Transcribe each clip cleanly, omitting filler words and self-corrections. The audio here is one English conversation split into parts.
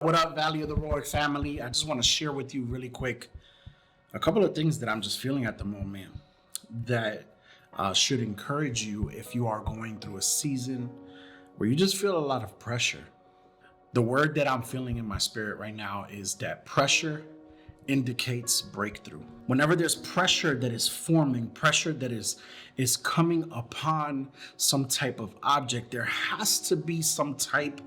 What up, Valley of the Roar family? I just want to share with you really quick a couple of things that I'm just feeling at the moment that should encourage you if you are going through a season where you just feel a lot of pressure. The word that I'm feeling in my spirit right now is that pressure indicates breakthrough. Whenever there's pressure that is forming, pressure that is coming upon some type of object, there has to be some type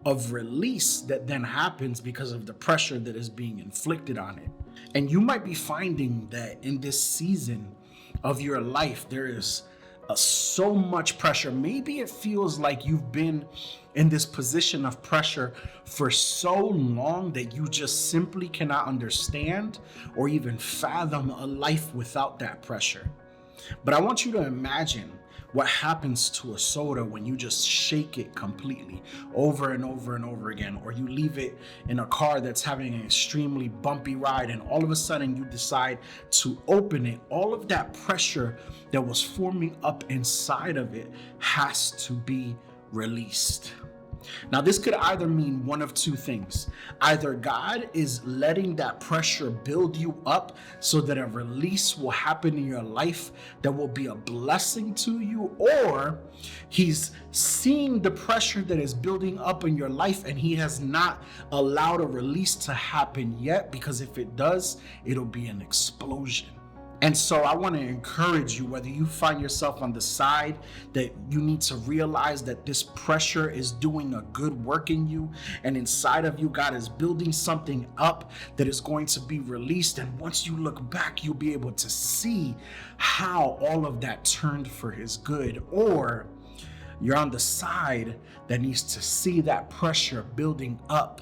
of release that then happens because of the pressure that is being inflicted on it. And you might be finding that in this season of your life, there is so much pressure. Maybe it feels like you've been in this position of pressure for so long that you just simply cannot understand or even fathom a life without that pressure. But I want you to imagine what happens to a soda when you just shake it completely over and over and over again, or you leave it in a car that's having an extremely bumpy ride and all of a sudden you decide to open it. All of that pressure that was forming up inside of it has to be released. Now, this could either mean one of two things. Either God is letting that pressure build you up so that a release will happen in your life that will be a blessing to you, or He's seeing the pressure that is building up in your life and He has not allowed a release to happen yet, because if it does, it'll be an explosion. And so I want to encourage you, whether you find yourself on the side that you need to realize that this pressure is doing a good work in you, and inside of you, God is building something up that is going to be released. And once you look back, you'll be able to see how all of that turned for His good. Or you're on the side that needs to see that pressure building up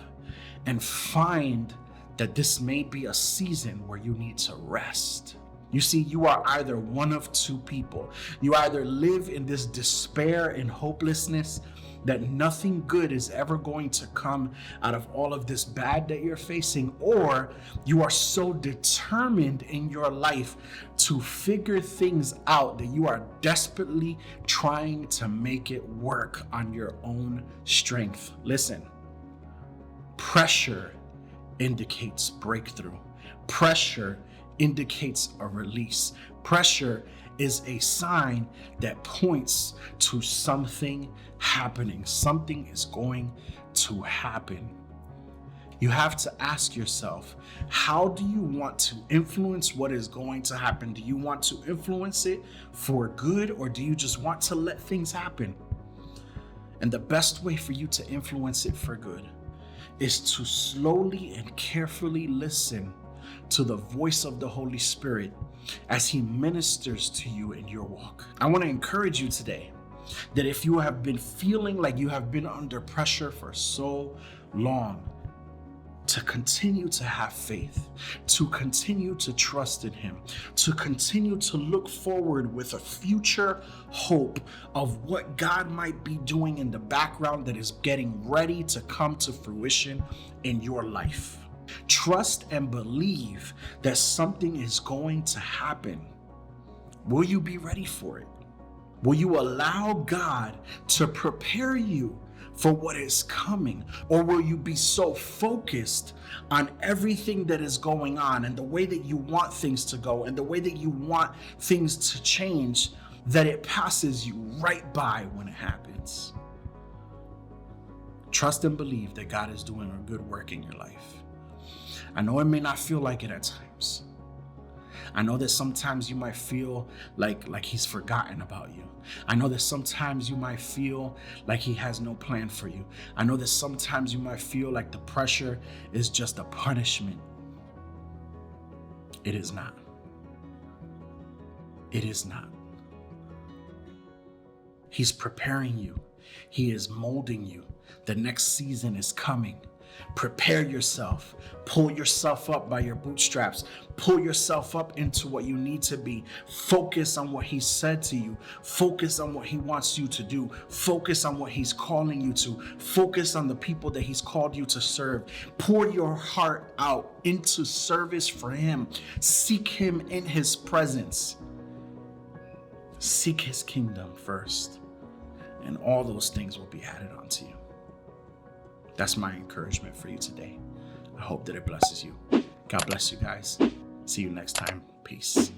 and find that this may be a season where you need to rest. You see, you are either one of two people. You either live in this despair and hopelessness that nothing good is ever going to come out of all of this bad that you're facing, or you are so determined in your life to figure things out that you are desperately trying to make it work on your own strength. Listen, pressure indicates breakthrough. Pressure indicates a release. Pressure is a sign that points to something happening. Something is going to happen. You have to ask yourself, how do you want to influence what is going to happen? Do you want to influence it for good, or do you just want to let things happen? And the best way for you to influence it for good is to slowly and carefully listen to the voice of the Holy Spirit as He ministers to you in your walk. I want to encourage you today that if you have been feeling like you have been under pressure for so long, to continue to have faith, to continue to trust in Him, to continue to look forward with a future hope of what God might be doing in the background that is getting ready to come to fruition in your life. Trust and believe that something is going to happen. Will you be ready for it? Will you allow God to prepare you for what is coming? Or will you be so focused on everything that is going on and the way that you want things to go and the way that you want things to change that it passes you right by when it happens? Trust and believe that God is doing a good work in your life. I know it may not feel like it at times. I know that sometimes you might feel like He's forgotten about you. I know that sometimes you might feel like He has no plan for you. I know that sometimes you might feel like the pressure is just a punishment. It is not. It is not. He's preparing you. He is molding you. The next season is coming. Prepare yourself. Pull yourself up by your bootstraps. Pull yourself up into what you need to be. Focus on what He said to you. Focus on what He wants you to do. Focus on what He's calling you to. Focus on the people that He's called you to serve. Pour your heart out into service for Him. Seek Him in His presence. Seek His kingdom first, and all those things will be added onto you. That's my encouragement for you today. I hope that it blesses you. God bless you guys. See you next time. Peace.